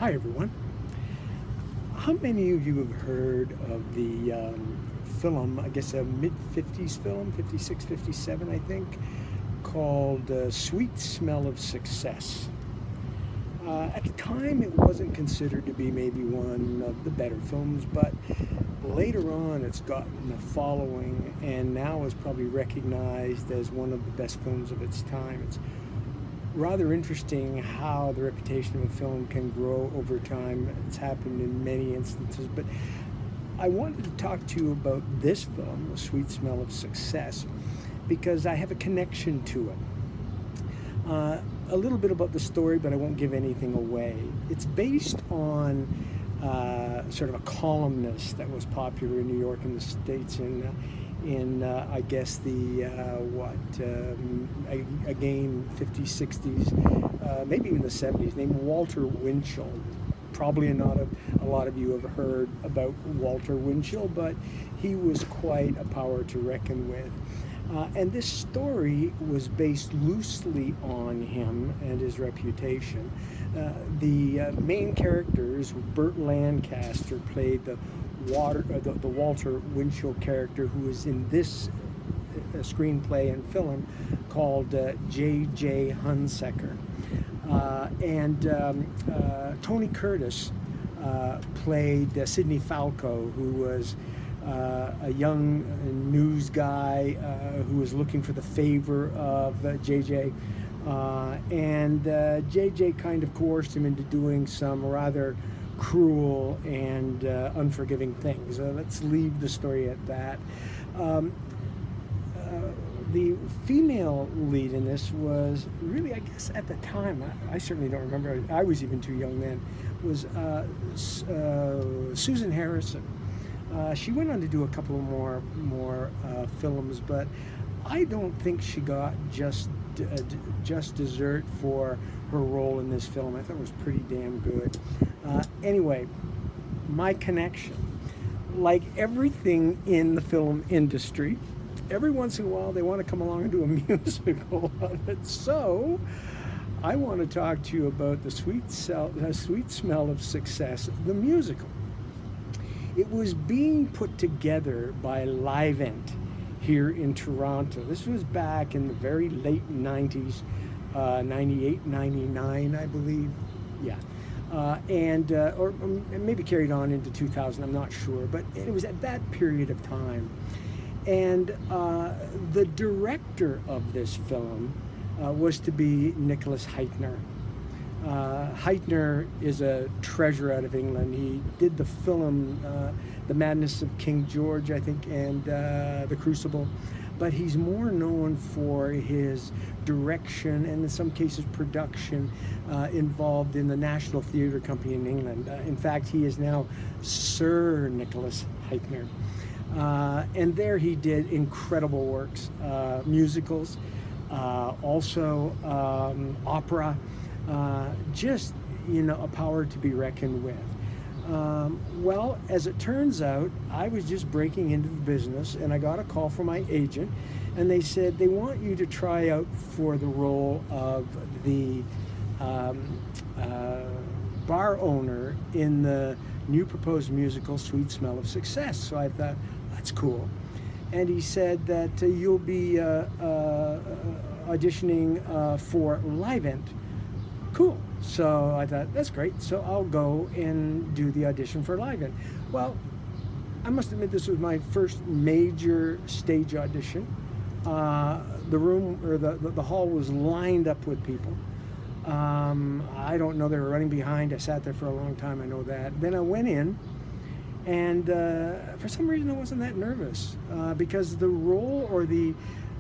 Hi everyone. How many of you have heard of the film, I guess a mid-50s film, 56, 57 I think, called Sweet Smell of Success? At the time it wasn't considered to be maybe one of the better films, but later on it's gotten a following and now is probably recognized as one of the best films of its time. It's rather interesting how the reputation of a film can grow over time. It's happened in many instances, but I wanted to talk to you about this film, The Sweet Smell of Success, because I have a connection to it. A little bit about the story, but I won't give anything away. It's based on sort of a columnist that was popular in New York and the States in I guess the again 50s, 60s, maybe even the 70s, named Walter Winchell. Probably not a lot of you have heard about Walter Winchell, but he was quite a power to reckon with. And this story was based loosely on him and his reputation. The main characters, Burt Lancaster played the Walter Winchell character, who is in this screenplay and film called J.J. Hunsaker. Tony Curtis played Sidney Falco, who was a young news guy who was looking for the favor of JJ. JJ kind of coerced him into doing some rather cruel and unforgiving things. Let's leave the story at that. The female lead in this was really, I guess at the time, I certainly don't remember, I was even too young then, was Susan Harrison. She went on to do a couple of more films, but I don't think she got just dessert for her role in this film. I thought it was pretty damn good. Anyway, my connection. Like everything in the film industry, every once in a while they want to come along and do a musical of it. So I want to talk to you about the Sweet Smell of Success, the musical. It was being put together by Livent here in Toronto. This was back in the very late 90s, 98, 99, I believe. Yeah. Or maybe carried on into 2000, I'm not sure, but it was at that period of time. And the director of this film was to be Nicolas Hytner. Hytner is a treasure out of England. He did the film The Madness of King George, I think, and The Crucible. But he's more known for his direction and in some cases production involved in the National Theatre Company in England. In fact, he is now Sir Nicolas Hytner. And there he did incredible works, musicals, also opera. Just, a power to be reckoned with. Well, as it turns out, I was just breaking into the business and I got a call from my agent and they said they want you to try out for the role of the bar owner in the new proposed musical Sweet Smell of Success. So I thought, that's cool. And he said that you'll be auditioning for Livent. Cool. So I thought, that's great. So I'll go and do the audition for Livent. Well, I must admit this was my first major stage audition. The room, or the hall was lined up with people. I don't know, they were running behind. I sat there for a long time, I know that. Then I went in, and for some reason I wasn't that nervous because the role or the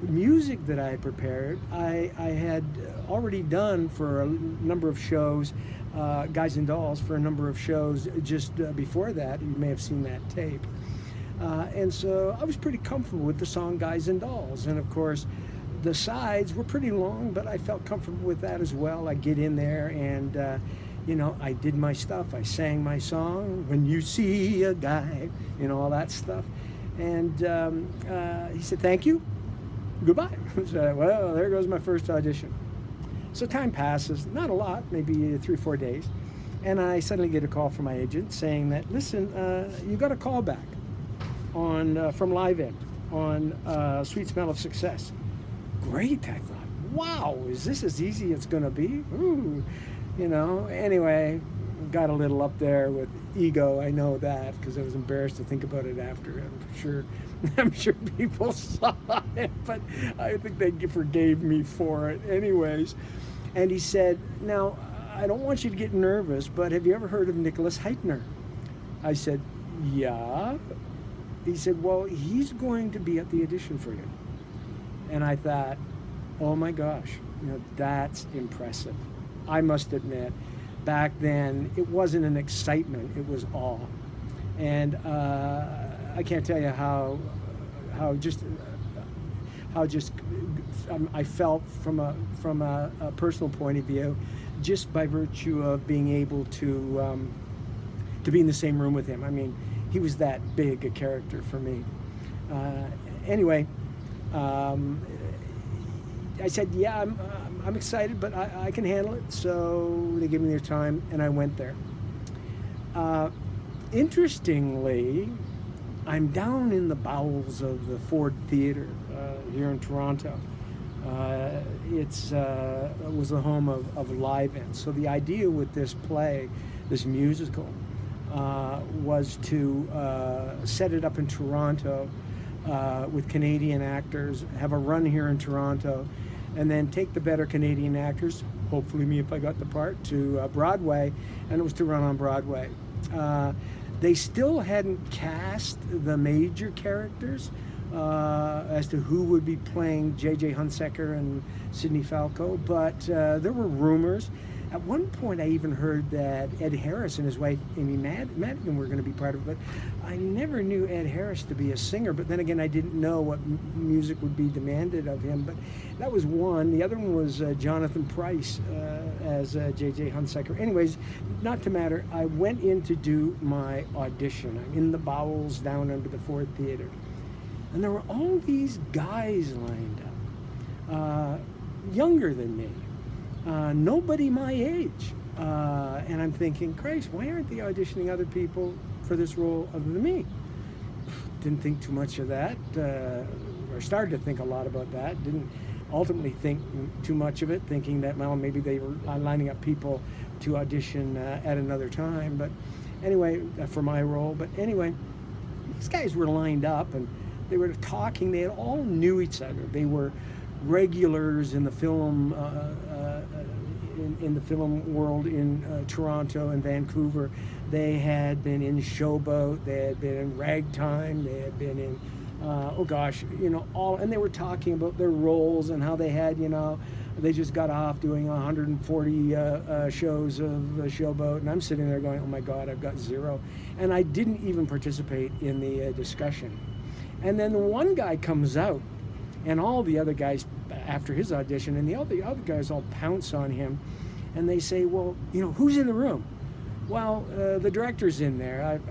music that I had prepared, I had already done for a number of shows, Guys and Dolls, for a number of shows just before that. You may have seen that tape. And so I was pretty comfortable with the song Guys and Dolls. And of course, the sides were pretty long, but I felt comfortable with that as well. I get in there and, I did my stuff. I sang my song, When You See a Guy, all that stuff. And he said, thank you. Goodbye. So, well, there goes my first audition. So time passes, not a lot, maybe 3 or 4 days. And I suddenly get a call from my agent saying that, listen, you got a call back on from Live End on Sweet Smell of Success. Great, I thought. Wow, is this as easy as it's going to be? Ooh, you know. Anyway, got a little up there with ego. I know that because I was embarrassed to think about it after. I'm sure people saw it, but I think they forgave me for it. Anyways, and he said, now, I don't want you to get nervous, but have you ever heard of Nicolas Hytner? I said, yeah. He said, well, he's going to be at the audition for you. And I thought, oh my gosh, that's impressive. I must admit, back then, it wasn't an excitement, it was awe. And I can't tell you how I felt from a personal point of view, just by virtue of being able to be in the same room with him. I mean, he was that big a character for me. Anyway, I said, yeah, I'm excited, but I can handle it. So they gave me their time, and I went there. Interestingly, I'm down in the bowels of the Ford Theatre here in Toronto. It was the home of Live End. So the idea with this play, this musical, was to set it up in Toronto with Canadian actors, have a run here in Toronto, and then take the better Canadian actors, hopefully me if I got the part, to Broadway, and it was to run on Broadway. They still hadn't cast the major characters as to who would be playing J.J. Hunsaker and Sidney Falco, but there were rumors. At one point I even heard that Ed Harris and his wife Amy Madigan were going to be part of it, but I never knew Ed Harris to be a singer, but then again I didn't know what music would be demanded of him, but that was one. The other one was Jonathan Pryce as J.J. Hunsaker. Anyways, not to matter, I went in to do my audition. I'm in the bowels down under the Ford Theatre. And there were all these guys lined up, younger than me, nobody my age. And I'm thinking, Christ, why aren't they auditioning other people for this role other than me? Didn't think too much of that, or started to think a lot about that. Didn't ultimately think too much of it, thinking that, well, maybe they were lining up people to audition at another time. But anyway, for my role. But anyway, these guys were lined up, and they were talking. They all knew each other. They were regulars in the film in the film world in Toronto and Vancouver. They had been in Showboat. They had been in Ragtime. They had been in all. And they were talking about their roles and how they had they just got off doing 140 shows of Showboat, and I'm sitting there going, oh my God, I've got zero. And I didn't even participate in the discussion. And then one guy comes out, and all the other guys, after his audition, and the other guys all pounce on him, and they say, well, who's in the room? Well, the director's in there.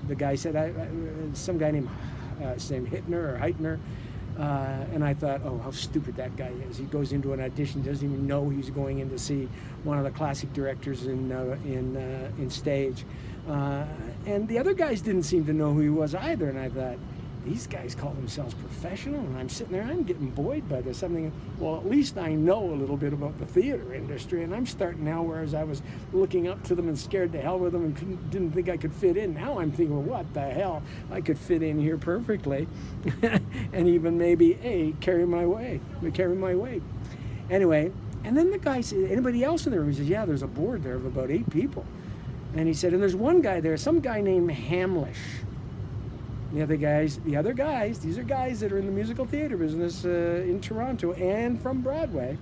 The guy said, some guy named Hytner or Hytner. And I thought, oh, how stupid that guy is. He goes into an audition, doesn't even know he's going in to see one of the classic directors in stage. And the other guys didn't seem to know who he was either. And I thought, these guys call themselves professional, and I'm sitting there, I'm getting buoyed by this. I'm thinking, well, at least I know a little bit about the theater industry, and I'm starting now, whereas I was looking up to them and scared to hell with them and didn't think I could fit in. Now I'm thinking, well, what the hell? I could fit in here perfectly, and even maybe, carry my weight. Anyway, and then the guy said, anybody else in the room? He says, yeah, there's a board there of about 8 people. And he said, and there's one guy there, some guy named Hamlisch. The other guys, these are guys that are in the musical theater business in Toronto and from Broadway.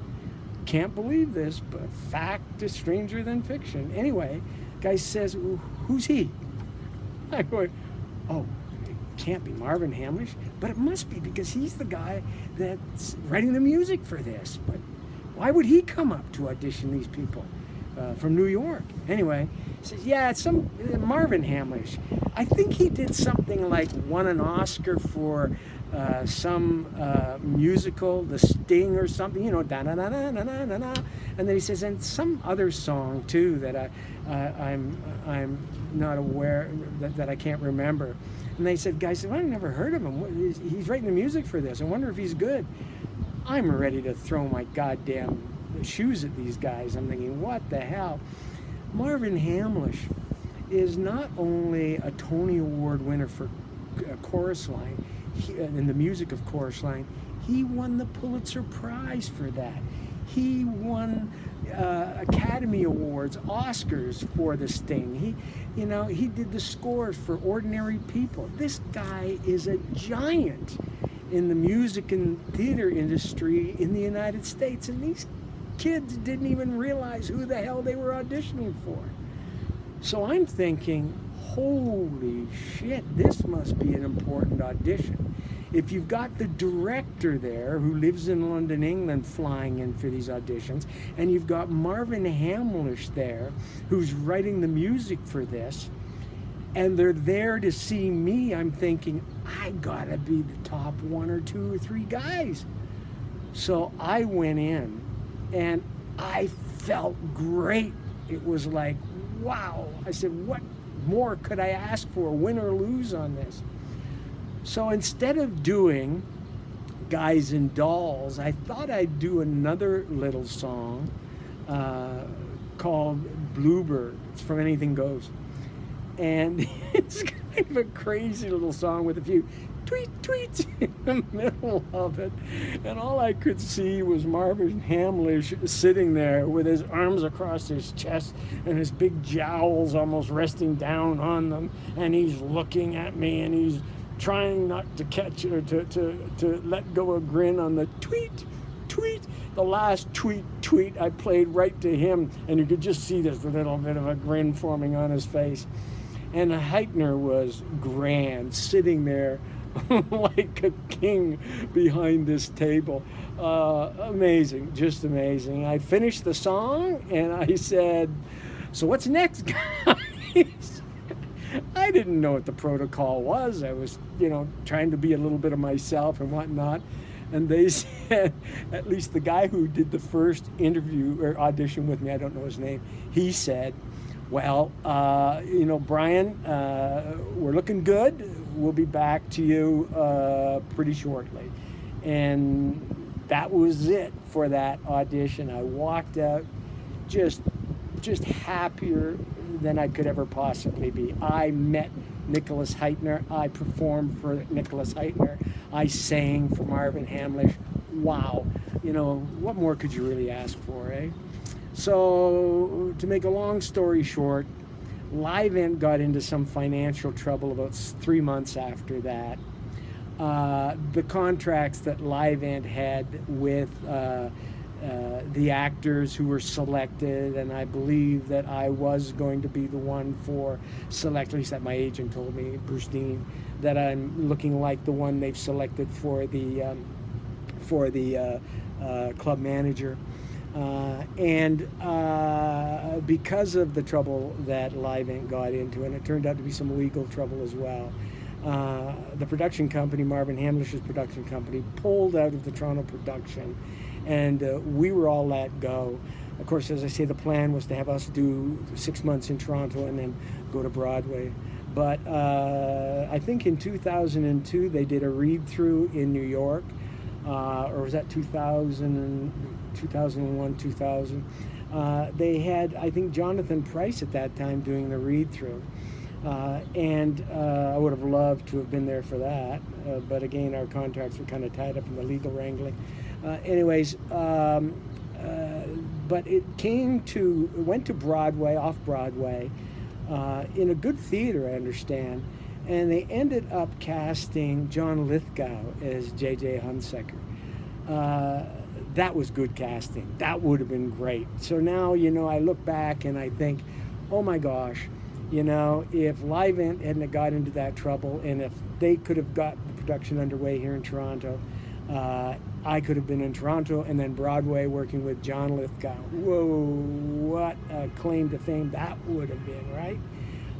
Can't believe this, but fact is stranger than fiction. Anyway, guy says, who's he? I go, oh, it can't be Marvin Hamlisch, but it must be because he's the guy that's writing the music for this. But why would he come up to audition these people from New York? Anyway, He says, yeah, it's some Marvin Hamlisch. I think he did something like won an Oscar for some musical, The Sting or something, you know, da na na na na na na na. And then he says, and some other song too that I'm not aware that I can't remember. And they said, guys, I've never heard of him. He's writing the music for this. I wonder if he's good. I'm ready to throw my goddamn shoes at these guys. I'm thinking, what the hell? Marvin Hamlisch is not only a Tony Award winner for Chorus Line, in the music of Chorus Line, he won the Pulitzer Prize for that. He won Academy Awards, Oscars for The Sting. He did the scores for Ordinary People. This guy is a giant in the music and theater industry in the United States, and these kids didn't even realize who the hell they were auditioning for. So I'm thinking, holy shit, this must be an important audition. If you've got the director there who lives in London, England, flying in for these auditions, and you've got Marvin Hamlisch there who's writing the music for this, and they're there to see me, I'm thinking, I gotta be the top 1 or 2 or 3 guys. So I went in and I felt great. It was like, wow. I said, what more could I ask for, win or lose on this? So instead of doing Guys and Dolls, I thought I'd do another little song called Bluebird. It's from Anything Goes. And it's kind of a crazy little song with a few tweets in the middle of it. And all I could see was Marvin Hamlisch sitting there with his arms across his chest and his big jowls almost resting down on them. And he's looking at me and he's trying not to catch or to let go a grin on the tweet. The last tweet I played right to him, and you could just see this little bit of a grin forming on his face. And Hytner was grand, sitting there like a king behind this table. Amazing, just amazing. I finished the song and I said, so what's next, guys? I didn't know what the protocol was. I was, trying to be a little bit of myself and whatnot. And they said, at least the guy who did the first interview or audition with me, I don't know his name, he said, well, Brian, we're looking good. We'll be back to you pretty shortly. And that was it for that audition. I walked out just happier than I could ever possibly be. I met Nicolas Hytner. I performed for Nicolas Hytner. I sang for Marvin Hamlisch. Wow. What more could you really ask for, eh? So, to make a long story short, Livent got into some financial trouble about 3 months after that. The contracts that Livent had with the actors who were selected, and I believe that I was going to be the one for select, at least that my agent told me, Bruce Dean, that I'm looking like the one they've selected for the club manager. Because of the trouble that Livent got into, and it turned out to be some legal trouble as well, the production company, Marvin Hamlisch's production company, pulled out of the Toronto production, and we were all let go. Of course, as I say, the plan was to have us do 6 months in Toronto and then go to Broadway. But I think in 2002 they did a read-through in New York, or was that 2001, 2000? They had, I think, Jonathan Pryce at that time doing the read-through. And I would have loved to have been there for that. But again, our contracts were kind of tied up in the legal wrangling. But it went to Broadway, off-Broadway, in a good theater, I understand. And they ended up casting John Lithgow as J.J. Hunsaker. That was good casting. That would have been great. So now, I look back and I think, oh my gosh, if Livent hadn't got into that trouble, and if they could have got the production underway here in Toronto, I could have been in Toronto and then Broadway working with John Lithgow. Whoa, what a claim to fame that would have been, right?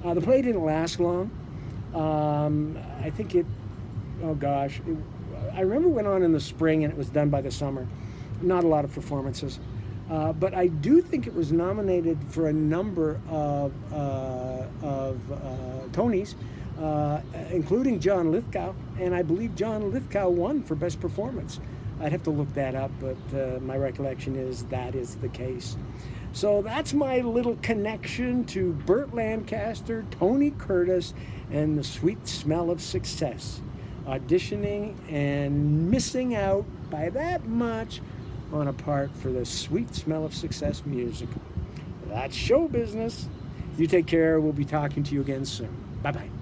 The play didn't last long. I think I remember it went on in the spring and it was done by the summer. Not a lot of performances. But I do think it was nominated for a number of Tonys, including John Lithgow, and I believe John Lithgow won for Best Performance. I'd have to look that up, but my recollection is that is the case. So that's my little connection to Burt Lancaster, Tony Curtis, and the sweet smell of success. Auditioning and missing out by that much on a part for the Sweet Smell of Success musical. That's show business. You take care. We'll be talking to you again soon. Bye-bye.